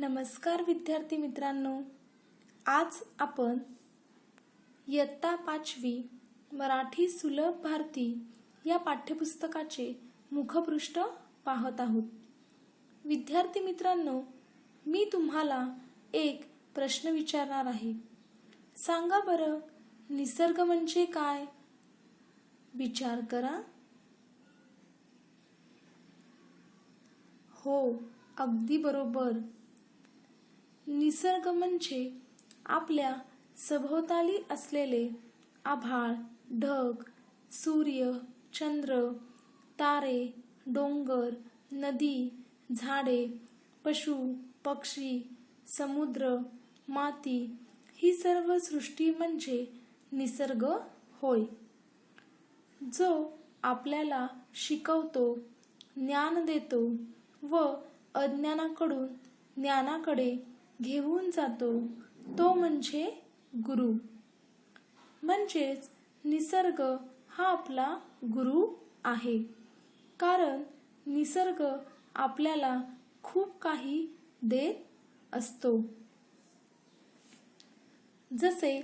नमस्कार विद्यार्थी मित्रांनो, आज आपण इयत्ता 5वी मराठी सुलभ भारती या पाठ्यपुस्तकाचे मुखपृष्ठ पाहत आहोत. विद्यार्थी मित्रांनो, मी तुम्हाला एक प्रश्न विचारणार आहे. सांगा बरं, निसर्ग म्हणजे काय? विचार करा. हो, अगदी बरोबर. निसर्ग म्हणजे आपल्या सभोवताली असलेले आभाळ, ढग, सूर्य, चंद्र, तारे, डोंगर, नदी, झाडे, पशु, पक्षी, समुद्र, माती ही सर्व सृष्टी म्हणजे निसर्ग होय. जो आपल्याला शिकवतो, ज्ञान देतो व अज्ञानाकडून ज्ञानाकडे घेऊन जातो तो म्हणजे गुरु. म्हणजेच निसर्ग हा आपला गुरु आहे. कारण निसर्ग आपल्याला खूप काही देत असतो. जसे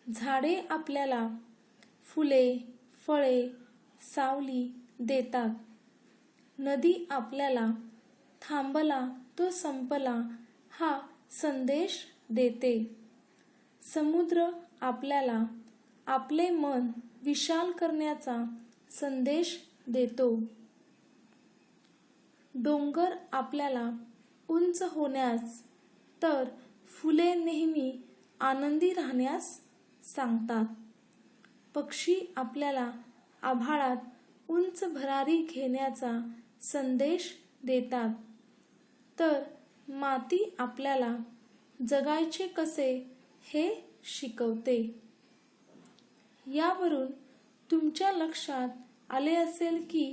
झाडे आपल्याला फुले, फळे, सावली देतात. नदी आपल्याला थांबला तो संपला हा संदेश देते. समुद्र आपल्याला आपले मन विशाल करण्याचा संदेश देतो. डोंगर आपल्याला उंच होण्यास, तर फुले नेहमी आनंदी राहण्यास सांगतात. पक्षी आपल्याला आभाळात उंच भरारी घेण्याचा संदेश देतात. तर माती आपल्याला जगायचे कसे हे शिकवते. यावरून तुमच्या लक्षात आले असेल की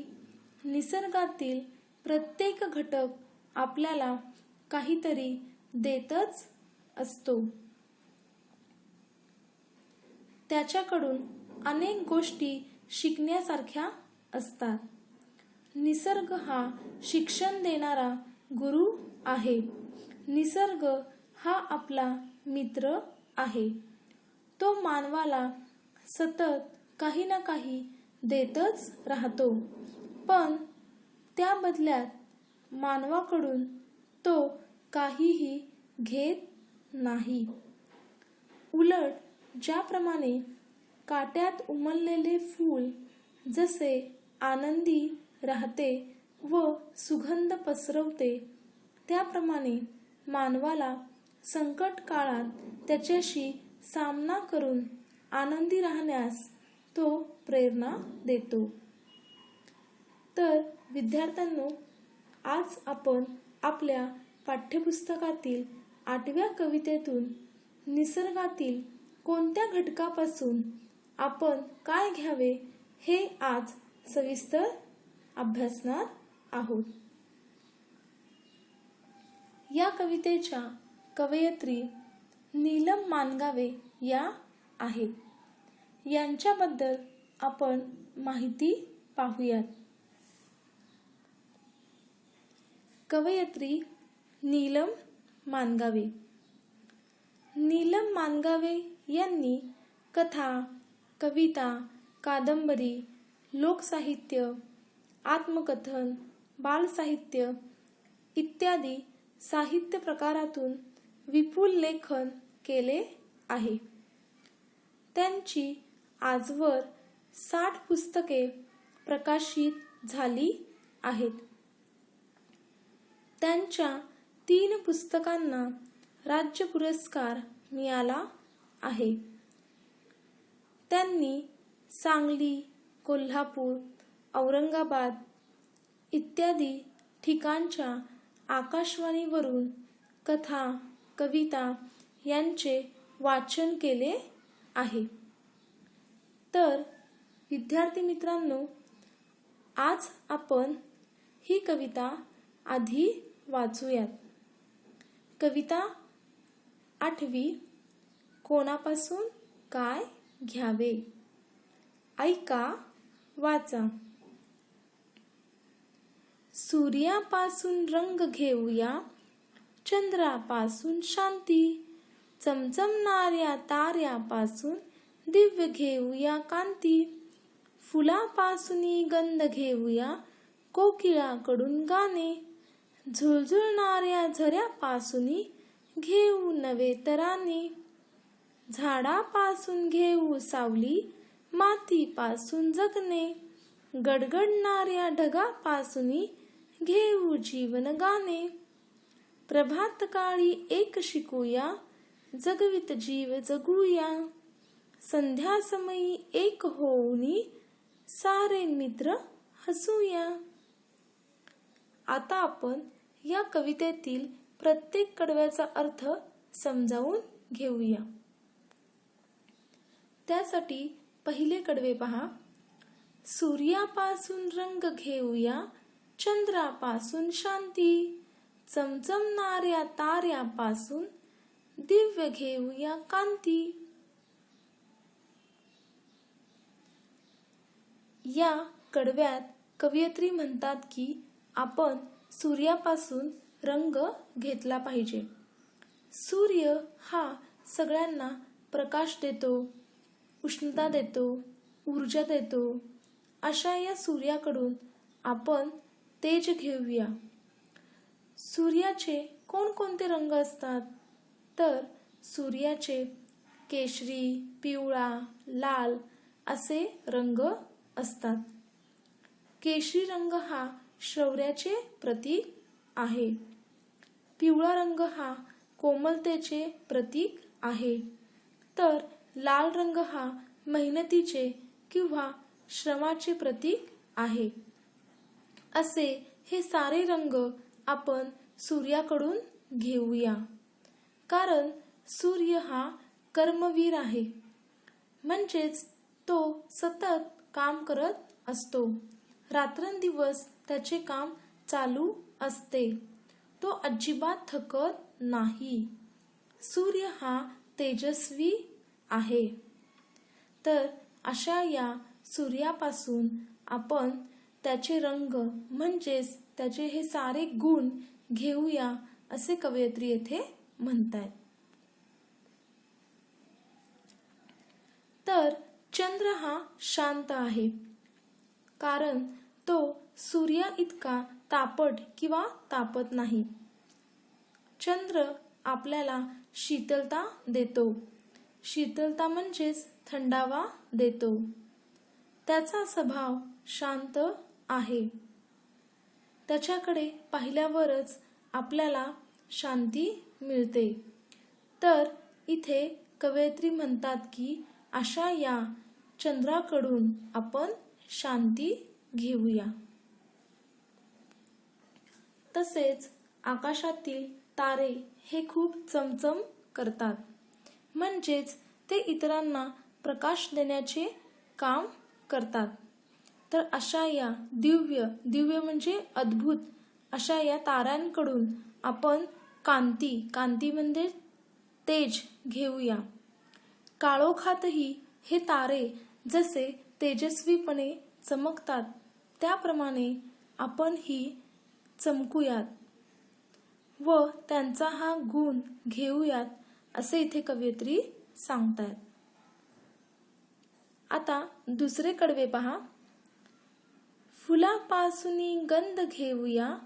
निसर्गातील प्रत्येक घटक आपल्याला काहीतरी देतच असतो. त्याच्याकडून अनेक गोष्टी शिकण्यासारख्या असतात. निसर्ग हा शिक्षण देणारा गुरु आहे. निसर्ग हा आपला मित्र आहे. तो मानवाला सतत काही ना काही देतच राहतो, पण त्या बदल्यात मानवाकडून तो काहीही घेत नाही. उलट ज्याप्रमाणे काट्यात उमललेले फूल जसे आनंदी राहते व सुगंध पसरवते, त्याप्रमाणे मानवाला संकट काळात त्याच्याशी सामना करून आनंदी राहण्यास तो प्रेरणा देतो. तर विद्यार्थ्यांनो, आज आपण आपल्या पाठ्यपुस्तकातील 8व्या कवितेतून निसर्गातील कोणत्या घटकापासून आपण काय घ्यावे हे आज सविस्तर अभ्यासणार आहोत. या कवितेच्या कवयित्री नीलम मानगावे या आहेत. यांच्याबद्दल आपण माहिती पाहूयात. कवयित्री नीलम मानगावे. नीलम मानगावे यांनी कथा, कविता, कादंबरी, लोकसाहित्य, आत्मकथन, बालसाहित्य इत्यादी साहित्य प्रकारातून विपुल लेखन केले आहे. त्यांची आजवर 60 पुस्तके प्रकाशित झाली आहेत. त्यांच्या 3 पुस्तकांना राज्य पुरस्कार मिळाला आहे. त्यांनी सांगली, कोल्हापूर, औरंगाबाद इत्यादी ठिकाणच्या आकाशवाणीवरून कथा, कविता यांचे वाचन केले आहे. तर विद्यार्थी मित्रांनो, आज आपण ही कविता आधी वाचूयात. कविता 8वी, कोणापासून काय घ्यावे. ऐका, वाचा. सूर्यापासून रंग घेऊया, चंद्रापासून शांती, चमचमणाऱ्या ताऱ्यापासून दिव्य घेऊया कांती. फुलापासून गंध घेऊया, कोकिळाकडून गाणे. झुळझुळणाऱ्या झऱ्यापासून घेऊ नवे तराने. झाडापासून घेऊ सावली, मातीपासून जगणे. गडगडणाऱ्या ढगापासून घेऊ जीवन गाणे. प्रभात काळी एक शिकूया, जगवित जीव जगूया. संध्या समयी एक होऊनी, सारे मित्र हसूया. आता आपण या कवितेतील प्रत्येक कडव्याचा अर्थ समजावून घेऊया. त्यासाठी पहिले कडवे पहा. सूर्यापासून रंग घेऊया, चंद्रापासून शांती. चमचमणाऱ्या ताऱ्यापासून दिव्य घेऊया कांती. या कडव्यात कवयित्री म्हणतात की आपण सूर्यापासून रंग घेतला पाहिजे. सूर्य हा सगळ्यांना प्रकाश देतो, उष्णता देतो, ऊर्जा देतो. अशा या सूर्याकडून आपण तेज घेऊया. सूर्याचे कोणकोणते रंग असतात? तर सूर्याचे केशरी, पिवळा, लाल असे रंग असतात. केशरी रंग हा शौर्याचे प्रतीक आहे. पिवळा रंग हा कोमलतेचे प्रतीक आहे. तर लाल रंग हा मेहनतीचे किंवा श्रमाचे प्रतीक आहे. असे हे सारे रंग आपण सूर्याकडून घेऊया. कारण सूर्य हा कर्मवीर आहे. म्हणजेच तो सतत काम करत असतो. रात्रंदिवस त्याचे काम चालू असते. तो अजिबात थकत नाही. सूर्य हा तेजस्वी आहे. तर अशा या सूर्यापासून आपण त्याचे रंग म्हणजेच त्याचे हे सारे गुण घेऊया असे कवयित्री येथे म्हणतायत. तर चंद्र हा शांत आहे. कारण तो सूर्या इतका तापट किंवा तापत नाही. चंद्र आपल्याला शीतलता देतो. शीतलता म्हणजेच थंडावा देतो. त्याचा स्वभाव शांत आहे. त्याच्याकडे पाहिल्यावरच आपल्याला शांती मिळते. तर इथे कवयित्री म्हणतात की अशा या चंद्राकडून आपण शांती घेऊया. तसेच आकाशातील तारे हे खूप चमचम करतात. म्हणजेच ते इतरांना प्रकाश देण्याचे काम करतात. तर अशा या दिव्य म्हणजे अद्भुत अशा या ताऱ्यांकडून आपण कांती म्हणजे तेज घेऊया. काळोखातही हे तारे जसे तेजस्वीपणे चमकतात त्याप्रमाणे आपण ही चमकूयात व त्यांचा हा गुण घेऊयात असे इथे कवयित्री सांगतायत. आता दुसरे कडवे पहा. फुलापासून गंध घेऊया,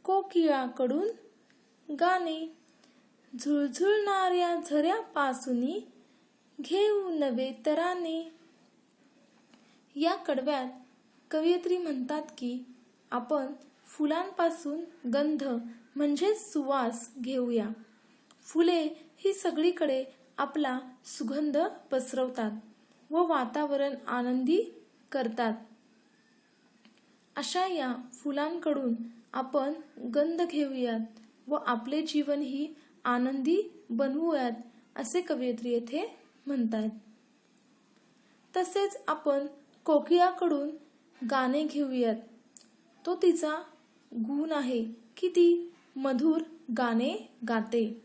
कोकिळाकडून गाणे. झुळझुळणाऱ्या झऱ्यापासून घेऊ नवे तराने. या कडव्यात कवयित्री म्हणतात की आपण फुलांपासून गंध म्हणजे सुवास घेऊया. फुले ही सगळीकडे आपला सुगंध पसरवतात व वातावरण आनंदी करतात. अशा या फुलांकडून आपण गंध घेऊयात व आपले जीवन ही आनंदी बनवूयात असे कवयित्री येथे म्हणतात. तसेच आपण कोकिळाकडून गाणे घेऊयात. तो तिचा गुण आहे की ती मधुर गाणे गाते.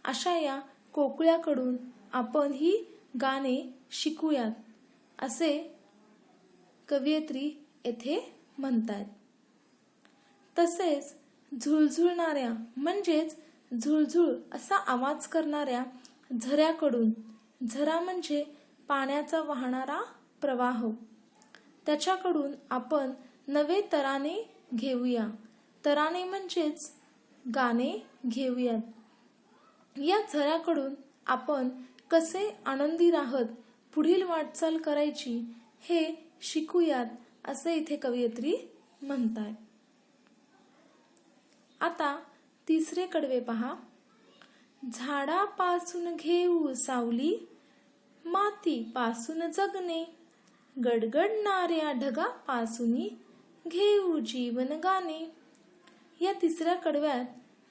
अशा या कोकिळाकडून आपण ही गाणे शिकूयात असे कवयित्री येथे म्हणतात. तसेच झुळझुळणाऱ्या म्हणजेच झुळझुळ असा आवाज करणाऱ्या झऱ्याकडून, झरा म्हणजे पाण्याचा वाहणारा प्रवाह, त्याच्याकडून आपण नवे तराने घेऊया. तराने म्हणजेच गाणे घेऊयात. या झऱ्याकडून आपण कसे आनंदी राहत पुढील वाटचाल करायची हे शिकूयात, असे इथे कवयित्री म्हणताय. आता तिसरे कडवे पहा. झाडापासून घेऊ सावली, मातीपासून जगणे, गडगडणाऱ्या ढगापासून घेऊ जीवन गाणे. या तिसऱ्या कडव्यात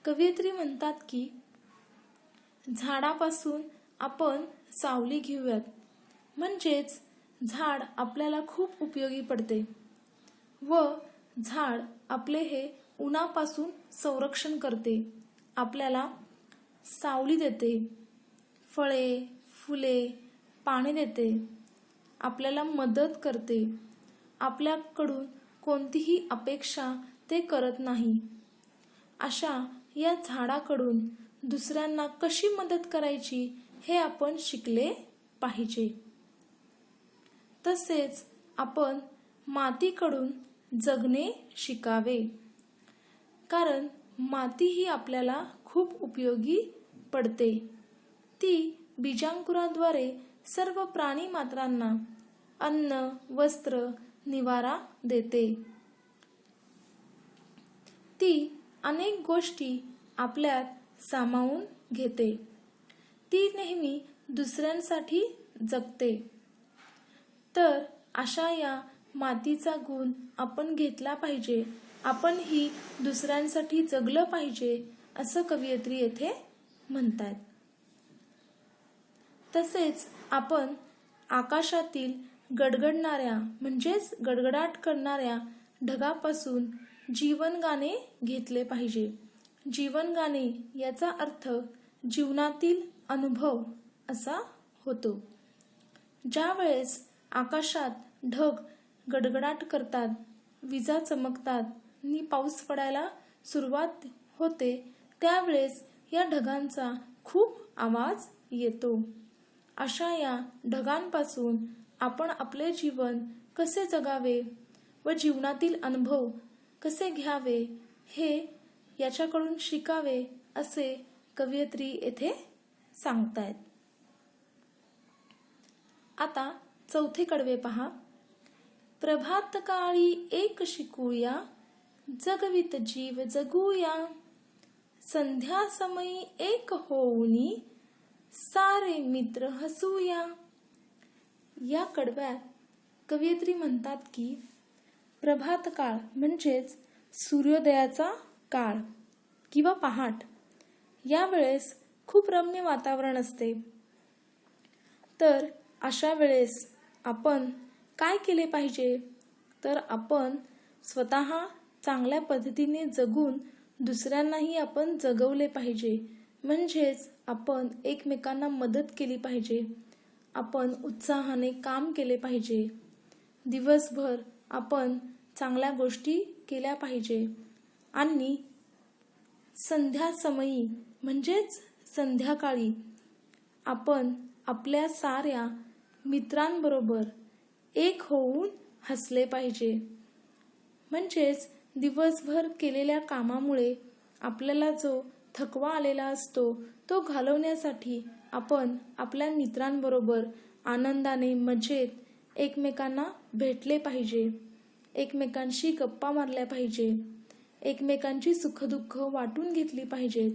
कवयित्री म्हणतात की झाडापासून आपण सावली घेऊयात, म्हणजेच झाड आपल्याला खूप उपयोगी पडते व झाड आपले हे उन्हापासून संरक्षण करते, आपल्याला सावली देते, फळे फुले पाणी देते, आपल्याला मदत करते, आपल्याकडून कोणतीही अपेक्षा ते करत नाही. अशा या झाडाकडून दुसऱ्यांना कशी मदत करायची हे आपण शिकले पाहिजे. तसेच आपण मातीकडून जगणे शिकावे, कारण माती ही आपल्याला खूप उपयोगी पडते. ती बीजांकुराद्वारे सर्व प्राणी मात्रांना अन्न, वस्त्र, निवारा देते. ती अनेक गोष्टी आपल्यात सामावून घेते. ती नेहमी दुसऱ्यांसाठी जगते. तर अशा या मातीचा गुण आपण घेतला पाहिजे, आपण ही दुसऱ्यांसाठी जगलं पाहिजे, असं कवयित्री येथे म्हणतात. तसेच आपण आकाशातील गडगडणाऱ्या म्हणजेच गडगडाट करणाऱ्या ढगापासून जीवन गाणे घेतले पाहिजे. जीवन गाणे याचा अर्थ जीवनातील अनुभव असा होतो. ज्या वेळेस आकाशात ढग गडगडाट करतात, विजा चमकतात आणि पाऊस पडायला सुरुवात होते, त्यावेळेस या ढगांचा खूप आवाज येतो. अशा या ढगांपासून आपण आपले जीवन कसे जगावे व जीवनातील अनुभव कसे घ्यावे हे याच्याकडून शिकावे, असे कवयित्री येथे सांगतायत. आता चौथे कडवे पहा. प्रभात काळी एक शिकूया, जगवित जीव जगूया, संध्या समयी एक होऊनी, सारे मित्र हसूया. या कडव्यात कवयित्री म्हणतात की प्रभात काळ म्हणजेच सूर्योदयाचा काळ किंवा पहाट, यावेळेस खूप रम्य वातावरण असते. तर अशा वेळेस आपण काय केले पाहिजे, तर आपण स्वतः चांगल्या पद्धतीने जगून दुसऱ्यांनाही आपण जगवले पाहिजे. म्हणजेच आपण एकमेकांना मदत केली पाहिजे, आपण उत्साहाने काम केले पाहिजे, दिवसभर आपण चांगल्या गोष्टी केल्या पाहिजे आणि संध्या समयी म्हणजेच संध्याकाळी आपण आपल्या साऱ्या मित्रांबरोबर एक होऊन हसले पाहिजे. म्हणजेच दिवसभर केलेल्या कामामुळे आपल्याला जो थकवा आलेला असतो तो घालवण्यासाठी आपण आपल्या मित्रांबरोबर आनंदाने मजेत एकमेकांना भेटले पाहिजे, एकमेकांशी गप्पा मारल्या पाहिजे, एकमेकांची सुखदुःख वाटून घेतली पाहिजेत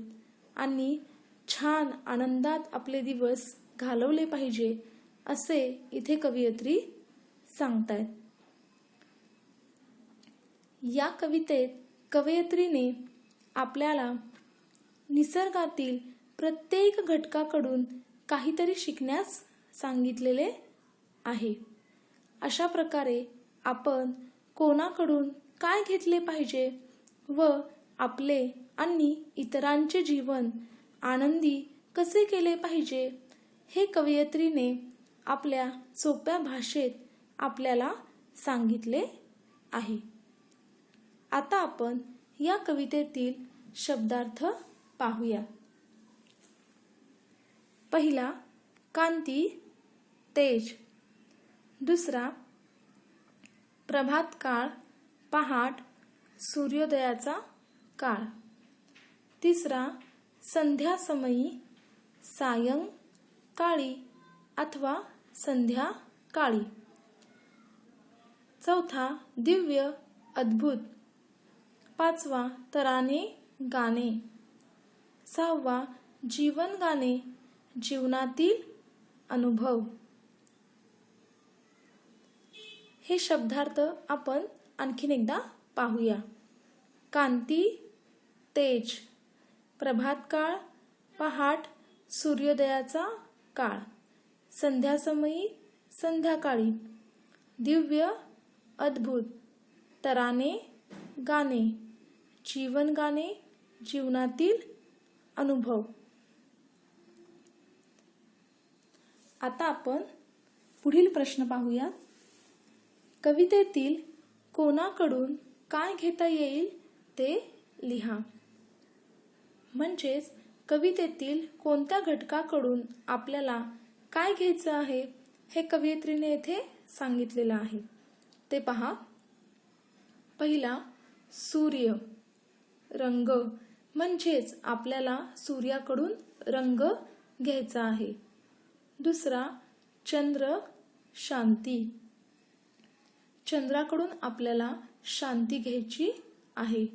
आणि छान आनंदात आपले दिवस घालवले पाहिजे, असे इथे कवयित्री सांगतायत. या कवितेत कवयित्रीने आपल्याला निसर्गातील प्रत्येक घटकाकडून काहीतरी शिकण्यास सांगितलेले आहे. अशा प्रकारे आपण कोणाकडून काय घेतले पाहिजे व आपले आणि इतरांचे जीवन आनंदी कसे केले पाहिजे हे कवयित्रीने आपल्या सोप्या भाषेत आपल्याला सांगितले आहे. आता आपण या कवितेतील शब्दार्थ पाहूया. पहिला कांती तेज, दुसरा प्रभात काळ पहाट सूर्योदयाचा काळ, तिसरा संध्यासमयी सायंकाळी अथवा संध्याकाळी, चौथा दिव्य अद्भुत, पाचवा तराने गाणे, सहावा जीवन गाणे जीवनातील अनुभव. हे शब्दार्थ आपण आणखीन एकदा पाहूया. कांती तेज, प्रभात काळ पहाट सूर्योदयाचा काळ, संध्यासमयी संध्याकाळी, दिव्य अद्भुत, तराने गाणे, जीवन गाणे जीवनातील अनुभव. आता आपण पुढील प्रश्न पाहूया. कवितेतील कोणाकडून काय घेता येईल ते लिहा. म्हणजेच कवितेतील कोणत्या घटकाकडून आपल्याला काय घ्यायचं आहे हे कवयित्रीने येथे सांगितलेलं आहे. ते पहा. पहिला सूर्य, रंग, म्हणजेच आपल्याला सूर्याकडून रंग घ्यायचा आहे. दुसरा चंद्र, शांती, चंद्राकडून आपल्याला शांती घ्यायची आहे.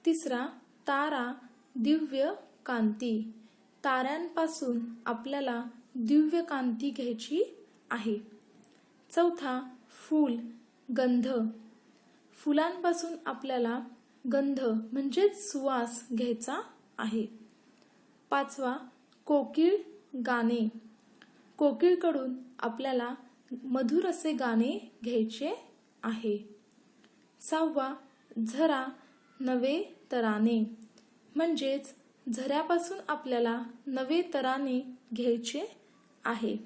तिसरा तारा, दिव्य कांती, ताऱ्यांपासून आपल्याला दिव्य कांती घ्यायची आहे. चौथा फूल, गंध, फुलांपासून आपल्याला गंध म्हणजेच सुवास घ्यायचा आहे. पाचवा कोकिळ गाणे, कोकिळकडून आपल्याला मधुर असे गाणे घ्यायचे आहे. सहावा झरा, नवे तराने, म्हणजेच झऱ्यापासून आपल्याला नवे तराने घ्यायचे आहे.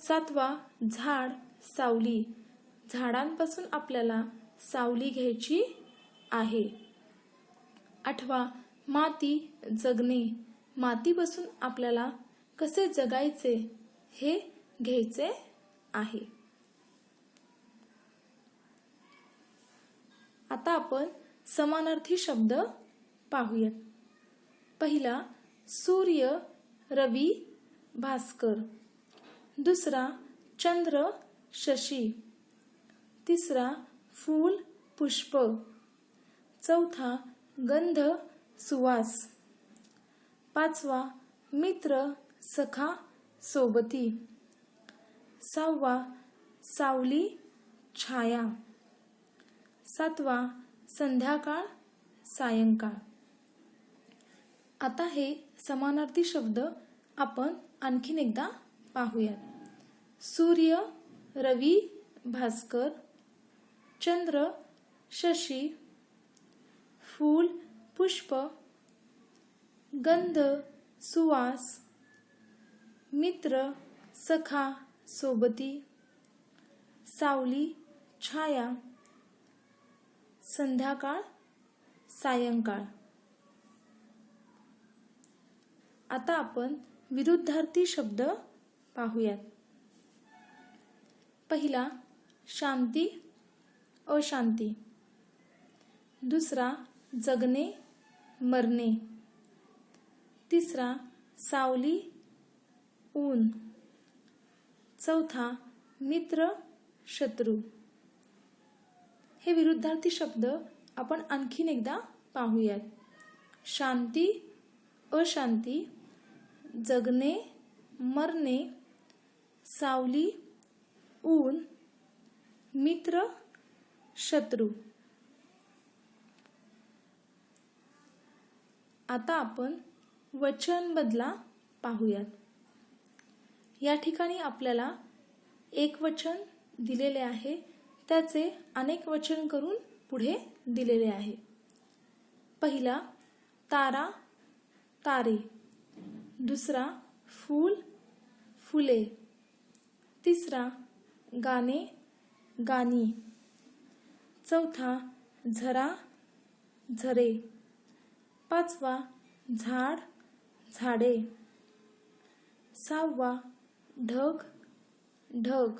सातवा झाड, सावली, झाडांपासून आपल्याला सावली घ्यायची आहे. आठवा माती, जगणे, मातीपासून आपल्याला कसे जगायचे हे घ्यायचे आहे. आता आपण समानार्थी शब्द पाहूयात. पहिला सूर्य, रवी, भास्कर, दुसरा चंद्र, शशी, तिसरा फूल, पुष्प, चौथा गंध, सुवास, पाचवा मित्र, सखा, सोबती, सहावा सावली, छाया, सातवा संध्याकाळ, सायंकाळ. आता हे समानार्थी शब्द आपण आणखीन एकदा पाहूयात. सूर्य, रवी, भास्कर, चंद्र, शशी, फूल, पुष्प, गंध, सुवास, मित्र, सखा, सोबती, सावली, छाया, संध्याकाळ, सायंकाळ. आता आपण विरुद्धार्थी शब्द पाहूयात. पहिला शांती, अशांती, दुसरा जगणे, मरणे, तिसरा सावली, ऊन, चौथा मित्र, शत्रू. हे विरुद्धार्थी शब्द आपण आणखीन एकदा पाहूयात. शांती, अशांती, जगणे, मरणे, सावली, ऊन, मित्र, शत्रू. आता आपण वचन बदला पाहूयात. या ठिकाणी आपल्याला एक वचन दिलेले आहे, त्याचे अनेक वचन करून पुढे दिलेले आहे. पहिला तारा, तारे, दुसरा फूल, फुले, तिसरा गाणे, गाणी, चौथा झरा, झरे, पाचवा झाड झाडे. 6 ढग ढग.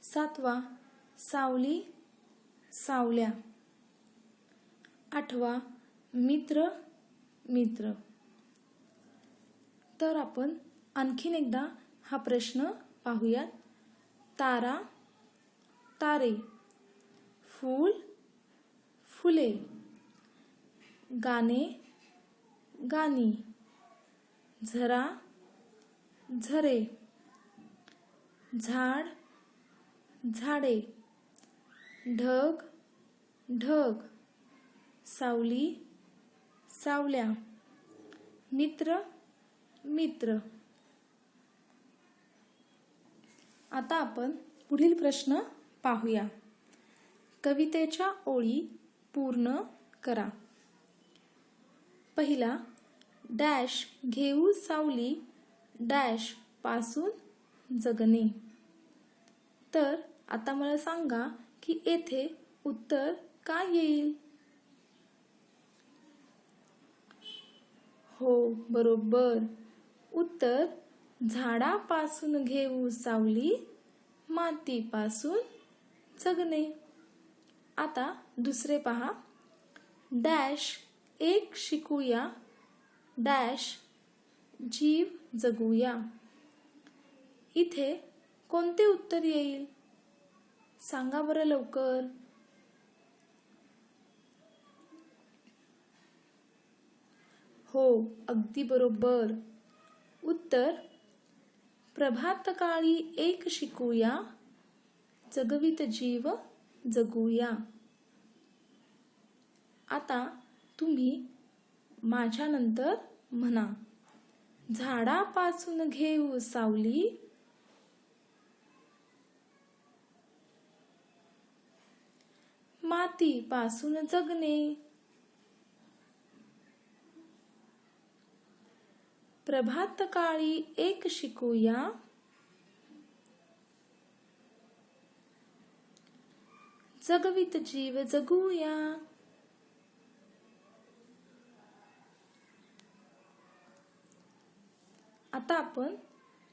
7 सावली सावल्या. 8 मित्र मित्र. तर आपण आणखीन एकदा हा प्रश्न पाहूयात. तारा तारे. फूल फुले. गाणे गाणी. झरा झरे. झाड झाडे. ढग ढग. सावली सावल्या. मित्र मित्र. आता आपण पुढील प्रश्न पाहूया. कवितेच्या ओळी पूर्ण करा. पहिला, डॅश घेऊ सावली डॅश पासून जगणे. तर आता मला सांगा की येथे उत्तर काय येईल? हो, बरोबर. उत्तर झाडापासून घेऊ सावली मातीपासून जगणे. आता दुसरे पहा. डॅश एक शिकूया डॅश जीव जगूया. इथे कोणते उत्तर येईल? सांगा बरं लवकर. हो, अगदी बरोबर. उत्तर प्रभातकाळी एक शिकूया जगवित जीव जगूया. आता तुम्ही माझ्यानंतर म्हणा. झाडापासून घेऊ सावली मातीपासून जगणे. प्रभातकाळी एक शिकूया जगवित जीव जगूया. आता आपण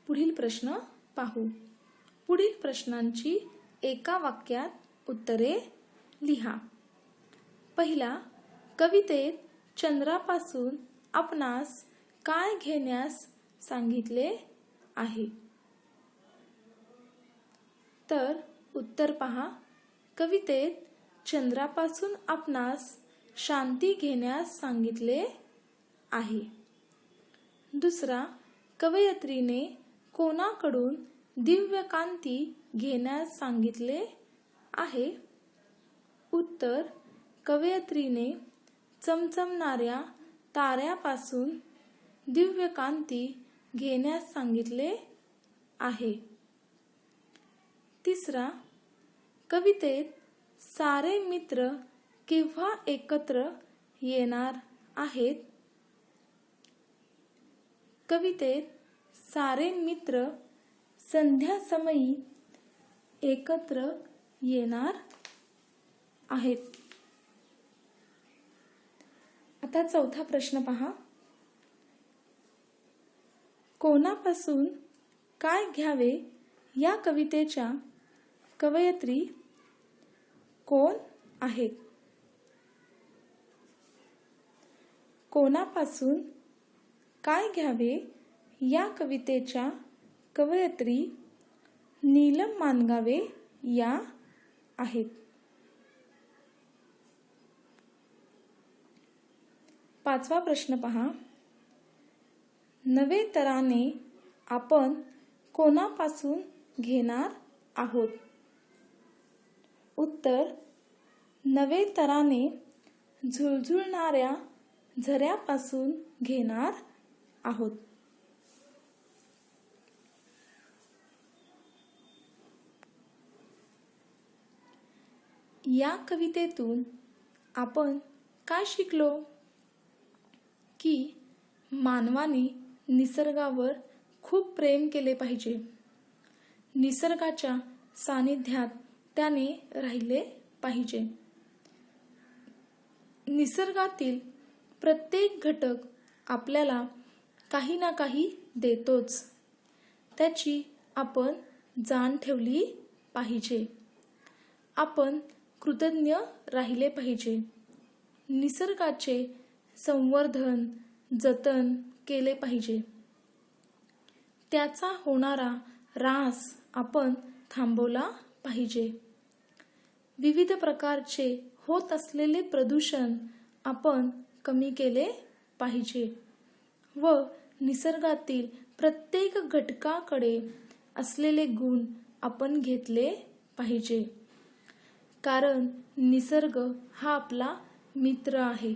पुढील प्रश्न पाहू. पुढील प्रश्नांची एका वाक्यात उत्तरे लिहा. पहिला, कवितेत चंद्रापासून आपणास काय घेण्यास सांगितले आहे? तर उत्तर पहा. कवितेत चंद्रापासून आपणास शांती घेण्यास सांगितले आहे. दुसरा, कवयित्रीने कोणाकडून दिव्य कांती घेण्यास सांगितले आहे? उत्तर, कवयित्रीने चमचमणाऱ्या ताऱ्यापासून दिव्य कांती घेण्यास सांगितले आहे. तिसरा, कवितेत सारे मित्र केव्हा एकत्र येणार आहेत? कवितेत सारे मित्र संध्या समयी एकत्र येणार आहेत. आता चौथा प्रश्न पहा. कोणापासून काय घ्यावे या कवितेच्या कवयित्री कोण आहेत? कोणापासून काय घ्यावे या कवितेच्या कवयित्री नीलम मानगावे या आहेत. पाचवा प्रश्न पहा. नवे तराने आपण कोणापासून घेणार आहोत? उत्तर, नवे तराने झुळझुळणाऱ्या झऱ्यापासून घेणार आहोत. या कवितेतून आपण काय शिकलो? की मानवाने निसर्गावर खूप प्रेम केले पाहिजे. निसर्गाच्या सानिध्यात त्याने राहिले पाहिजे. निसर्गातील प्रत्येक घटक आपल्याला काही ना काही देतोच. त्याची आपण जाण ठेवली पाहिजे. आपण कृतज्ञ राहिले पाहिजे. निसर्गाचे संवर्धन, जतन केले पाहिजे. त्याचा होणारा ऱ्हास आपण थांबवला पाहिजे. विविध प्रकारचे होत असलेले प्रदूषण आपण कमी केले पाहिजे व निसर्गातील प्रत्येक घटकाकडे असलेले गुण आपण घेतले पाहिजे. कारण निसर्ग हा आपला मित्र आहे.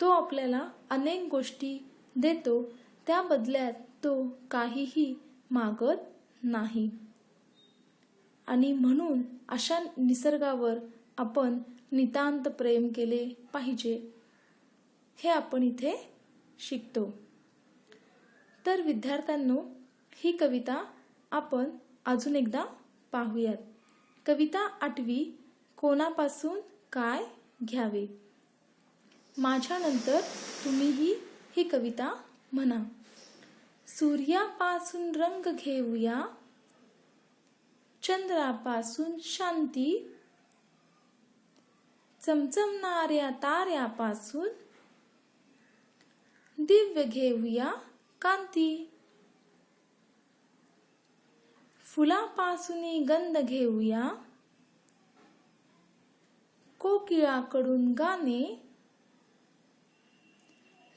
तो आपल्याला अनेक गोष्टी देतो, त्या बदल्यात तो काहीही मागत नाही. आणि म्हणून अशा निसर्गावर आपण नितांत प्रेम केले पाहिजे, हे आपण इथे शिकतो. तर विद्यार्थ्यांनो, ही कविता आपण अजून एकदा पाहूयात. कविता 8वी, कोणापासून काय घ्यावे. माझ्यानंतर तुम्हीही ही कविता म्हणा. सूर्यापासून रंग घेऊया, चंद्रापासून शांती, चमचमणाऱ्या ताऱ्यापासून दिव्य घेऊया कांती. फुलापासून गंध घेऊया, कोकिळाकडून गाणे,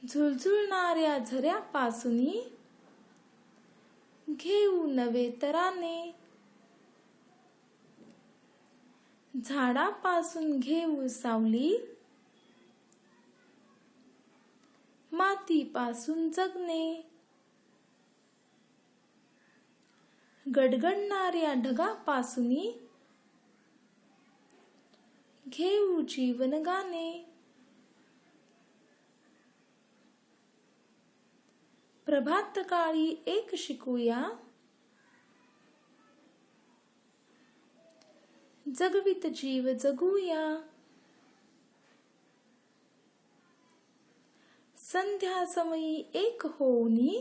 झुळझुळणाऱ्या झऱ्यापासून घेऊ नवे तराने. झाडापासून घेऊ सावली, मातीपासून जगणे. गडगडणाऱ्या ढगापासून घेऊ जीवन गाणे. प्रभात काळी एक शिकूया, जगवित जीव जगूया. संध्या समयी एक होऊनी,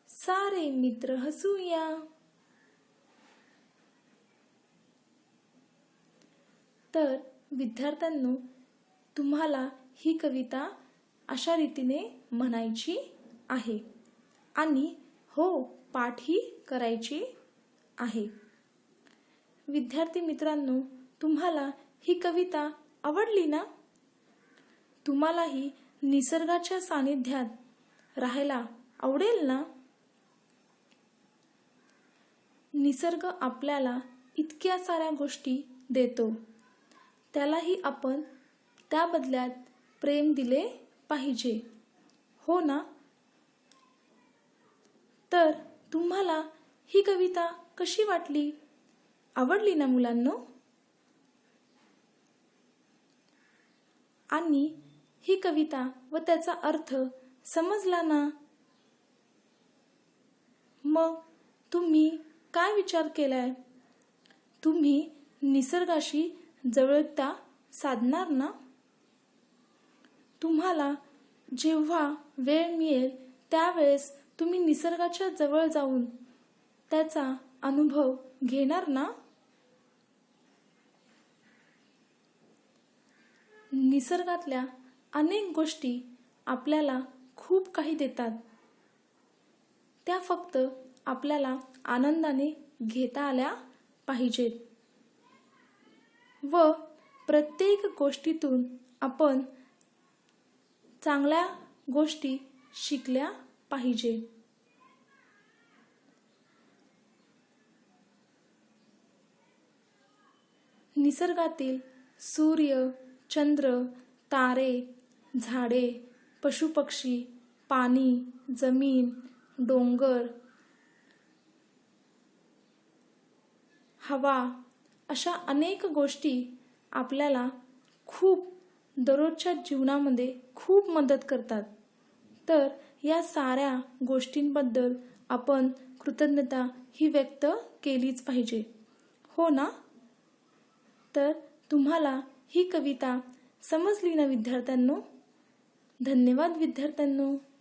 सारे मित्र हसूया. तर विद्यार्थ्यांनो, तुम्हाला ही कविता अशा रीतीने म्हणायची आहे आणि हो, पाठही करायची आहे. विद्यार्थी मित्रांनो, तुम्हाला ही कविता आवडली ना? तुम्हालाही निसर्गाच्या सानिध्यात राहायला आवडेल ना? निसर्ग आपल्याला इतक्या साऱ्या गोष्टी देतो, त्यालाही आपण त्या बदल्यात प्रेम दिले पाहिजे, हो ना? तर तुम्हाला ही कविता कशी वाटली? आवडली ना मुलांनो? आणि ही कविता व त्याचा अर्थ समजला ना? मग तुम्ही काय विचार केलाय? तुम्ही निसर्गाशी जवळता साधणार ना? तुम्हाला जेव्हा वेळ मिळेल त्यावेळेस तुम्ही निसर्गाच्या जवळ जाऊन त्याचा अनुभव घेणार ना? निसर्गातल्या अनेक गोष्टी आपल्याला खूप काही देतात, त्या फक्त आपल्याला आनंदाने घेता आल्या पाहिजेत व प्रत्येक गोष्टीतून आपण चांगल्या गोष्टी शिकल्या पाहिजे. निसर्गातील सूर्य, चंद्र, तारे, झाडे, पशुपक्षी, पाणी, जमीन, डोंगर, हवा अशा अनेक गोष्टी आपल्याला खूप दररोजच्या जीवनामध्ये खूप मदत करतात. तर या साऱ्या गोष्टींबद्दल आपण कृतज्ञता ही व्यक्त केलीच पाहिजे, हो ना? तर तुम्हाला ही कविता समजली ना विद्यार्थ्यांनो? धन्यवाद विद्यार्थ्यांनो.